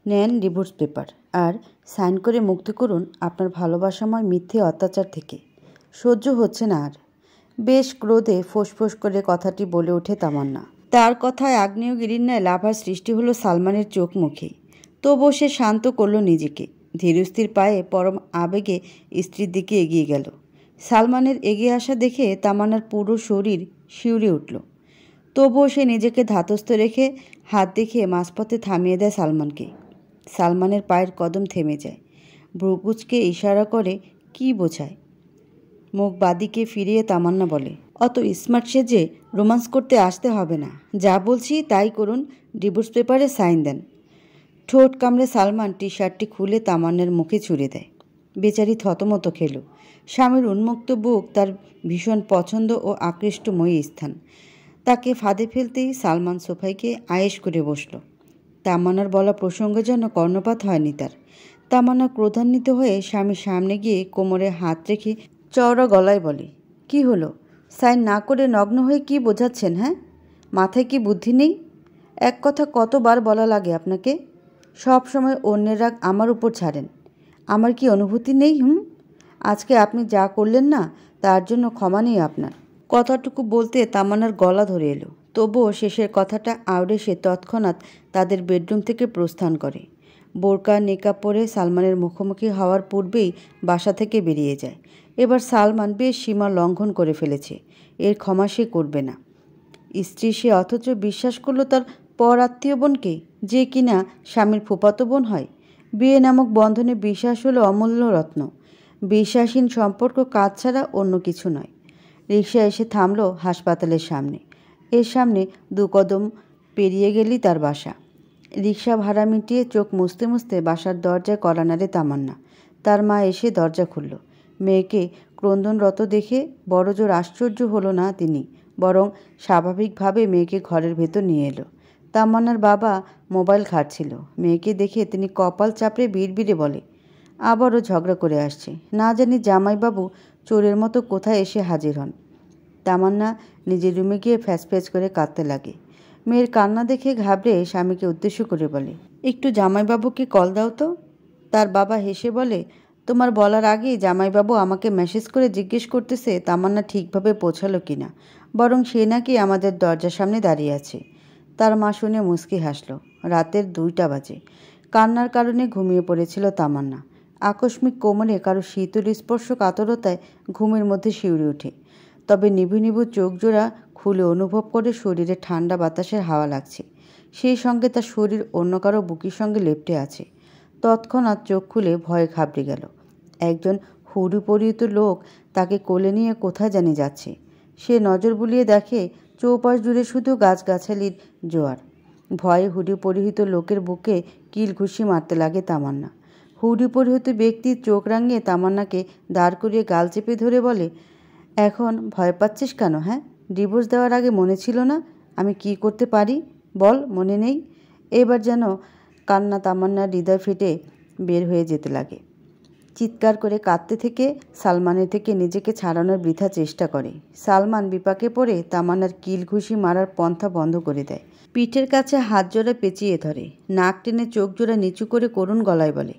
নেন divorce paper আর sign করে মুক্তি করুন আপনার ভালোবাসাময় মিথ্যে অত্যাচার থেকে। সহ্য হচ্ছে না আর। বেশ ক্রোধে ফোঁস করে কথাটি বলে ওঠে তামান্না। তার কথায় আগ্নেয়গিরির ন্যায় লাভার সৃষ্টি হলো সালমানের চোখ মুখে। তবুও সে শান্ত করল নিজেকে। ধীরস্থির পায়ে পরম আবেগে স্ত্রীর দিকে এগিয়ে গেল। সালমানের এগিয়ে আসা দেখে তামান্নার পুরো শরীর শিউরে উঠল। তবুও সে নিজেকে ধাতস্থ রেখে হাত দেখিয়ে মাঝপথে থামিয়ে দেয় সালমানকে। সালমানের পায়ের কদম থেমে যায়। ভ্রুকুচকে ইশারা করে কি বোঝায়। মুখ বাদিকে ফিরিয়ে তামান্না বলে, অত স্মার্ট সেজে রোমান্স করতে আসতে হবে না। যা বলছি তাই করুন, ডিভোর্স পেপারে সাইন দেন। ঠোঁট কামড়ে সালমান টি শার্টটি খুলে তামান্নার মুখে ছুঁড়ে দেয়। বেচারি থতমত খেল। স্বামীর উন্মুক্ত বুক তার ভীষণ পছন্দ ও আকৃষ্টময়ী স্থান। তাকে ফাঁদে ফেলতেই সালমান সোফাইকে আয়েশ করে বসল। তামান্নার বলা প্রসঙ্গে যেন কর্ণপাত হয়নি তার। তামান্না ক্রোধান্বিত হয়ে স্বামীর সামনে গিয়ে কোমরে হাত রেখে চওড়া গলায় বলে, কি হলো? সাইন না করে নগ্ন হয়ে কি বোঝাচ্ছেন? হ্যাঁ, মাথায় কি বুদ্ধি নেই? এক কথা কতবার বলা লাগে আপনাকে? সব সময় অন্যের রাগ আমার উপর ছাড়েন। আমার কি অনুভূতি নেই? আজকে আপনি যা করলেন না, তার জন্য ক্ষমা নেই আপনার। কথাটুকু বলতে তামান্নার গলা ধরে এলো। তবুও শেষের কথাটা আওড়ে সে তৎক্ষণাৎ তাদের বেডরুম থেকে প্রস্থান করে। বোরকা নেকাব পরে সালমানের মুখোমুখি হওয়ার পূর্বেই বাসা থেকে বেরিয়ে যায়। এবার সালমান বেশ সীমা লঙ্ঘন করে ফেলেছে। এর ক্ষমা সে করবে না। স্ত্রী সে, অথচ বিশ্বাস করলো তার পর আত্মীয় বোনকে, যে কিনা স্বামীর ফুফাতো বোন হয়। বিয়ে নামক বন্ধনে বিশ্বাস হলো অমূল্য রত্ন। বিশ্বাসহীন সম্পর্ক কাজ ছাড়া অন্য কিছু নয়। রিকশা এসে থামল হাসপাতালের সামনে। এর সামনে 2 কদম পেরিয়ে গেলেই তার বাসা। রিকশা ভাড়া মিটিয়ে চোখ মুছতে মুছতে বাসার দরজায় কড়া নাড়ে তামান্না। তার মা এসে দরজা খুলল। মেয়েকে ক্রন্দনরত দেখে বড়জোর আশ্চর্য হলো না তিনি, বরং স্বাভাবিকভাবে মেয়েকে ঘরের ভেতর নিয়ে এলো। তামান্নার বাবা মোবাইল ঘাঁটছিল। মেয়েকে দেখে তিনি কপাল চাপড়ে বিড়বিড়ে বলে, আবারও ঝগড়া করে আসছে। না জানি জামাইবাবু চোরের মতো কোথায় এসে হাজির হন। তামান্না নিজের রুমে গিয়ে ফ্যাঁচ করে কাঁদতে লাগে। মেয়ের কান্না দেখে ঘাবড়ে স্বামীকে উদ্দেশ্য করে বলে, একটু জামাইবাবুকে কল দাও তো। তার বাবা হেসে বলে, তোমার বলার আগেই জামাইবাবু আমাকে মেসেজ করে জিজ্ঞেস করতেছে তামান্না ঠিকভাবে পৌঁছালো কিনা, বরং সে নাকি আমাদের দরজার সামনে দাঁড়িয়ে আছে। তার মা শুনে মুচকি হাসল। রাতের 2টা বাজে। কান্নার কারণে ঘুমিয়ে পড়েছিল তামান্না। আকস্মিক কোমরে কারো শীতল স্পর্শ কাতরতায় ঘুমের মধ্যে শিউরে ওঠে। তবে নিভু নিভু চোখ জোড়া খুলে অনুভব করে শরীরে ঠান্ডা বাতাসের হাওয়া লাগছে। সেই সঙ্গে তার শরীর অন্য কারো বুকের সঙ্গে লেপ্টে আছে। তৎক্ষণাৎ চোখ খুলে ভয়ে ঘাবড়ে গেল। একজন হুডি পরিহিত লোক তাকে কোলে নিয়ে কোথায় জানি যাচ্ছে। সে নজর বুলিয়ে দেখে চৌপাশ জুড়ে শুধু গাছগাছালির জোয়ার। ভয়ে হুডি পরিহিত লোকের বুকে কিল ঘুষি মারতে লাগে তামান্না। হুডি পরিহিত ব্যক্তি চোখ রাঙিয়ে তামান্নাকে দাঁড় করিয়ে গাল চেপে ধরে বলে, এখন ভয় পাচ্ছিস কেন? হ্যাঁ, ডিভোর্স দেওয়ার আগে মনে ছিল না আমি কি করতে পারি? বল, মনে নেই? এবার যেন কান্না তামান্নার হৃদয় ফেটে বের হয়ে যেতে লাগে। চিৎকার করে কাঁদতে থেকে সালমানের থেকে নিজেকে ছাড়ানোর বৃথা চেষ্টা করে। সালমান বিপাকে পড়ে তামান্নার কিল ঘুষি মারার পন্থা বন্ধ করে দেয়। পিঠের কাছে হাত জোড়া পেঁচিয়ে ধরে, নাক টেনে চোখ জোড়া নিচু করে করুণ গলায় বলে,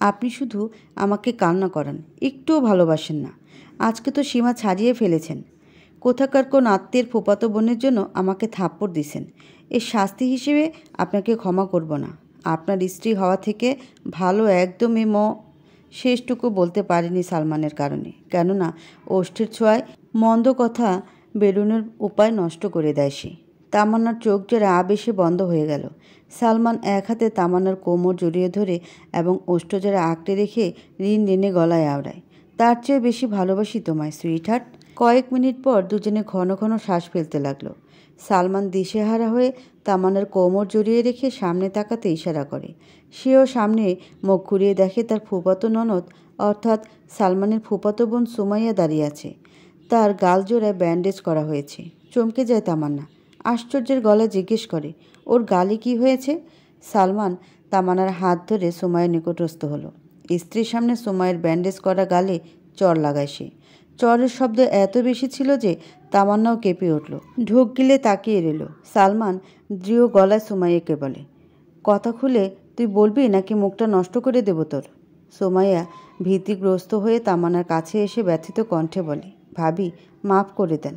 আপনি শুধু আমাকে কান্না করান, একটুও ভালোবাসেন না। আজকে তো সীমা ছাড়িয়ে ফেলেছেন। কোথাকার কোন আত্মীয়ের ফুফাতো বোনের জন্য আমাকে থাপ্পড় দিছেন। এর শাস্তি হিসেবে আপনাকে ক্ষমা করব না। আপনার স্ত্রী হওয়া থেকে ভালো একদমই শেষটুকু বলতে পারেনি সালমানের কারণে। কেননা ওষ্ঠের ছোঁয়ায় মন্দ কথা বেরোনোর উপায় নষ্ট করে দেয় সে। তামান্নার চোখ জোড়া আবেশে বন্ধ হয়ে গেল। সালমান এক হাতে তামান্নার কোমর জড়িয়ে ধরে এবং ওষ্ঠজোড়া আঁকড়ে রেখে ঋণ ঋণে গলায় আওড়ায়, তার চেয়ে বেশি ভালোবাসি তোমায় সুইটহার্ট। কয়েক মিনিট পর দুজনে ঘন ঘন শ্বাস ফেলতে লাগলো। সালমান দিশেহারা হয়ে তামান্নার কোমর জড়িয়ে রেখে সামনে তাকাতে ইশারা করে। সেও সামনে মুখ ঘুরিয়ে দেখে তার ফুফাতো ননদ অর্থাৎ সালমানের ফুফাতো বোন সুমাইয়া দাঁড়িয়ে আছে। তার গাল জোড়ায় ব্যান্ডেজ করা হয়েছে। চমকে যায় তামান্না। আশ্চর্যের গলায় জিজ্ঞেস করে, ওর গালে কি হয়েছে? সালমান তামান্নার হাত ধরে সুমাইয়ের নিকটস্থ হলো। স্ত্রীর সামনে সুমাইয়ের ব্যান্ডেজ করা গালে চর লাগায় সে। চরের শব্দ এত বেশি ছিল যে তামান্নাও কেঁপে উঠল। ঢোক গিলে তাকিয়ে রইল। সালমান দৃঢ় গলায় সুমাইয়াকে বলে, কথা খুলে তুই বলবি নাকি মুখটা নষ্ট করে দেব তোর? সোমাইয়া ভীতিগ্রস্ত হয়ে তামান্নার কাছে এসে ব্যথিত কণ্ঠে বলে, ভাবি মাফ করে দেন।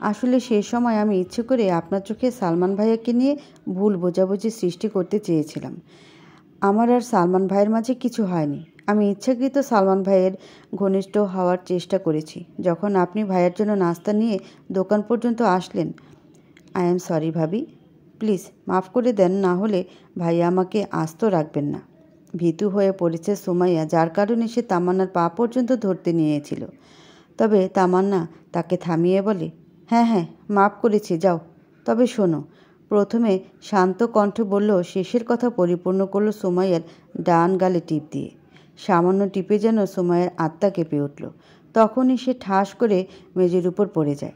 আসলে সেই সময় আমি ইচ্ছে করে আপনার চোখে সালমান ভাইয়াকে নিয়ে ভুল বোঝাবুঝি সৃষ্টি করতে চেয়েছিলাম। আমার আর সালমান ভাইয়ের মাঝে কিছু হয়নি। আমি ইচ্ছাকৃত সালমান ভাইয়ের ঘনিষ্ঠ হওয়ার চেষ্টা করেছি। যখন আপনি ভাইয়ের জন্য নাস্তা নিয়ে দোকান পর্যন্ত আসলেন, আই এম সরি ভাবি, প্লিজ মাফ করে দেন, না হলে ভাইয়া আমাকে আস্ত রাখবেন না। ভীতু হয়ে পড়েছে সুমাইয়া, যার কারণে সে তামান্নার পা পর্যন্ত ধরতে নিয়েছিল। তবে তামান্না তাকে থামিয়ে বলে, হ্যাঁ হ্যাঁ মাফ করেছি, যাও। তবে শোনো, প্রথমে শান্ত কণ্ঠে বলল, শেষের কথা পরিপূর্ণ করল সুমাইয়ার ডান গালে টিপ দিয়ে। সামান্য টিপে যেন সুমাইয়ার আত্মা কেঁপে উঠল। তখনই সে ঠাস করে মেঝের উপর পড়ে যায়।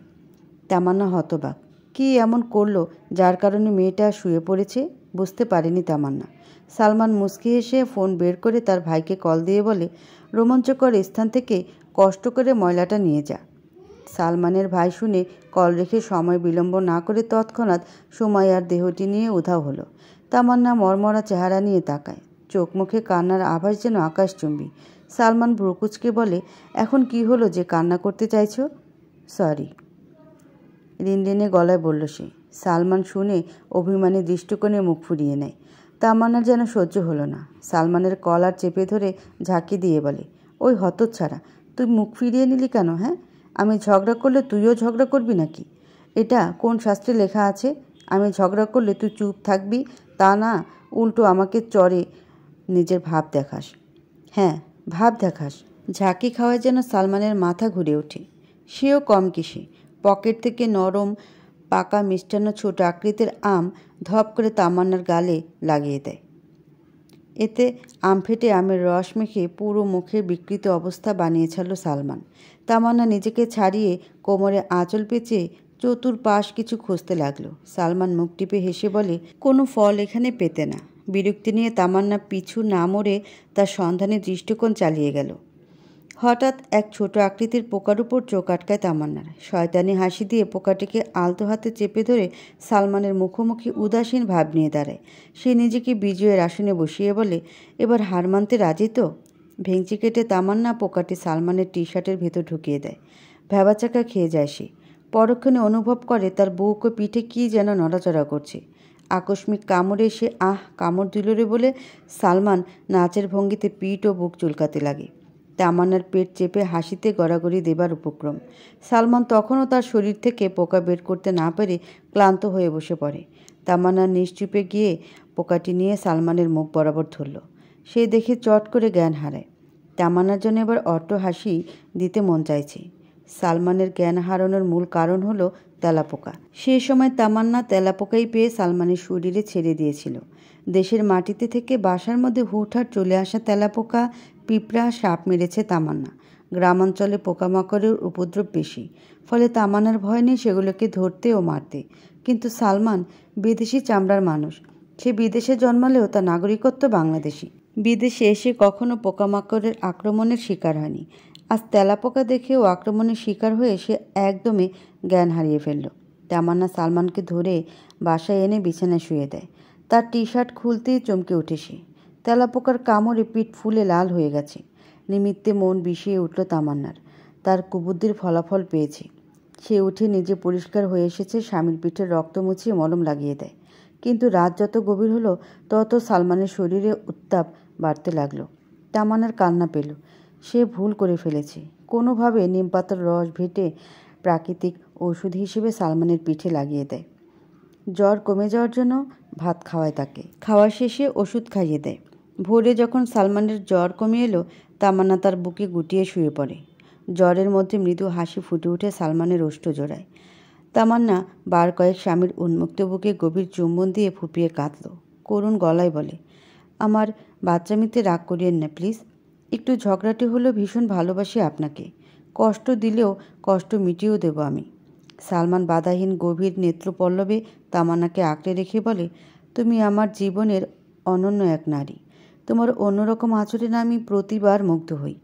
তামান্না হতবাক। কি এমন করলো যার কারণে মেয়েটা শুয়ে পড়েছে বুঝতে পারেনি তামান্না। সালমান মুচকি হেসে ফোন বের করে তার ভাইকে কল দিয়ে বলে, রোমাঞ্চকর স্থান থেকে কষ্ট করে ময়লাটা নিয়ে যা। সালমানের ভাই শুনে কল রেখে সময় বিলম্ব না করে তৎক্ষণাৎ সুমাইয়ার দেহটি নিয়ে উধাও হলো। তামান্না মরমরা চেহারা নিয়ে তাকায়, চোখ মুখে কান্নার আভাস যেন আকাশচুম্বী। সালমান ভ্রুকুচকে বলে, এখন কি হলো যে কান্না করতে চাইছো? সরি, রিনরিনে গলায় বলল সে। সালমান শুনে অভিমানী দৃষ্টিকোণে মুখ ফুরিয়ে নেয়। তামান্নার যেন সহ্য হলো না। সালমানের কলার চেপে ধরে ঝাঁকি দিয়ে বলে, ওই হতচ্ছাড়া, তুই মুখ ফিরিয়ে নিলি কেন? হ্যাঁ, আমি ঝগড়া করলে তুইও ঝগড়া করবি নাকি? এটা কোন শাস্ত্রে লেখা আছে? আমি ঝগড়া করলে তুই চুপ থাকবি তা না, উল্টো আমাকে চড়ে নিজের ভাব দেখাস। হ্যাঁ, ভাব দেখাস। ঝাঁকি খাওয়ায় যেন সালমানের মাথা ঘুরে ওঠে। সেও কম কিসে। পকেট থেকে নরম পাকা মিষ্টান্ন ছোট আকৃতির আম ধপ করে তামান্নার গালে লাগিয়ে দেয়। এতে আম ফেটে আমের রস মেখে পুরো মুখের বিকৃত অবস্থা বানিয়ে ছাড়ল সালমান। তামান্না নিজেকে ছাড়িয়ে কোমরে আঁচল পেঁচে চতুর্পাশ কিছু খুঁজতে লাগলো। সালমান মুখ টিপে হেসে বলে, কোনো ফল এখানে পেতে না। বিরক্তি নিয়ে তামান্না পিছু না মরে তার সন্ধানে দৃষ্টিকোণ চালিয়ে গেল। হঠাৎ এক ছোট আকৃতির পোকার উপর চোখ আটকায় তামান্নার। শয়তানি হাসি দিয়ে পোকাটিকে আলতো হাতে চেপে ধরে সালমানের মুখোমুখি উদাসীন ভাব নিয়ে দাঁড়ায়। সে নিজেকে বিজয়ের আসনে বসিয়ে বলে, এবার হার মানতে রাজি তো? ভেঙচি কেটে তামান্না পোকাটি সালমানের টি শার্টের ভেতর ঢুকিয়ে দেয়। ভ্যাবাচাকা খেয়ে যায় সে। পরক্ষণে অনুভব করে তার বুক ও পিঠে কী যেন নড়াচড়া করছে। আকস্মিক কামড়ে সে কামড় দিল রে বলে সালমান নাচের ভঙ্গিতে পিঠ ও বুক চুলকাতে লাগে। তামান্নার পেট চেপে হাসিতে গড়াগড়ি দেবার উপক্রম। সালমান তখনও তার শরীর থেকে পোকা বের করতে না পেরে ক্লান্ত হয়ে বসে পড়ে। তামান্না নিশ্চুপে গিয়ে পোকাটি নিয়ে সালমানের মুখ বরাবর ধরল। সে দেখে চট করে জ্ঞান হারায়। তামান্নার জন্য এবার অট্ট হাসি দিতে মন চাইছে। সালমানের জ্ঞান হারানোর মূল কারণ হলো তেলাপোকা। সেই সময় তামান্না তেলাপোকাই পেয়ে সালমানের শরীরে ছেড়ে দিয়েছিল। দেশের মাটিতে থেকে বাসার মধ্যে হুটহাট চলে আসা তেলাপোকা, পিঁপড়া, সাপ মেরেছে তামান্না। গ্রামাঞ্চলে পোকামাকড়ের উপদ্রব বেশি, ফলে তামান্নার ভয় নেই সেগুলোকে ধরতে ও মারতে। কিন্তু সালমান বিদেশি চামড়ার মানুষ। সে বিদেশে জন্মালেও তার নাগরিকত্ব বাংলাদেশি। বিদেশে এসে কখনো পোকামাকড়ের আক্রমণের শিকার হয়নি। আজ তেলাপোকা দেখেও আক্রমণের শিকার হয়ে সে একদমই জ্ঞান হারিয়ে ফেলল। তামান্না সালমানকে ধরে বাসায় এনে বিছানায় শুয়ে দেয়। তার টি শার্ট খুলতেই চমকে উঠে সে। তেলাপোকার কামড়ে পিঠ ফুলে লাল হয়ে গেছে। নিমিত্তে মন বিষিয়ে উঠল তামান্নার। তার কুবুদ্ধির ফলাফল পেয়েছে। সে উঠে নিজে পরিষ্কার হয়ে এসেছে, স্বামীর পিঠের রক্ত মুছিয়ে মলম লাগিয়ে দেয়। কিন্তু রাত যত গভীর হলো তত সালমানের শরীরে উত্তাপ বাড়তে লাগলো। তামান্নার কান্না পেল। সে ভুল করে ফেলেছে। কোনোভাবে নিমপাতার রস ভেটে প্রাকৃতিক ওষুধ হিসেবে সালমানের পিঠে লাগিয়ে দেয়। জ্বর কমে যাওয়ার জন্য ভাত খাওয়ায় তাকে। খাওয়া শেষে ওষুধ খাইয়ে দেয়। ভোরে যখন সালমানের জ্বর কমে এলো, তামান্না তার বুকে গুটিয়ে শুয়ে পড়ে। জ্বরের মধ্যে মৃদু হাসি ফুটে ওঠে সালমানের ওষ্ঠ জোড়ায়। তামান্না বার কয়েক স্বামীর উন্মুক্ত বুকে গভীর চুম্বন দিয়ে ফুপিয়ে কাঁদল। করুণ গলায় বলে, আমার বাচ্চামিতে রাগ করিয়েন না প্লিজ। একটু ঝগড়াটে হলেও ভীষণ ভালোবাসি আপনাকে। কষ্ট দিলেও কষ্ট মিটিয়েও দেব আমি। সালমান বাধাহীন গভীর নেত্রপল্লবে তামান্নাকে আঁকড়ে রেখে বলে, তুমি আমার জীবনের অনন্য এক নারী। তোমার অন্যরকম আচরণে আমি প্রতিবার মুগ্ধ হই।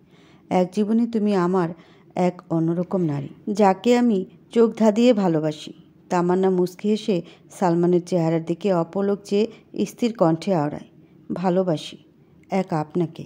এক জীবনে তুমি আমার এক অন্যরকম নারী, যাকে আমি চোখ ধাঁধিয়ে ভালোবাসি। তামান্না মুচকি হেসে সালমানের চেহারার দিকে অপলক চেয়ে স্থির কণ্ঠে আওড়ায়, ভালোবাসি, এক আপনাকে।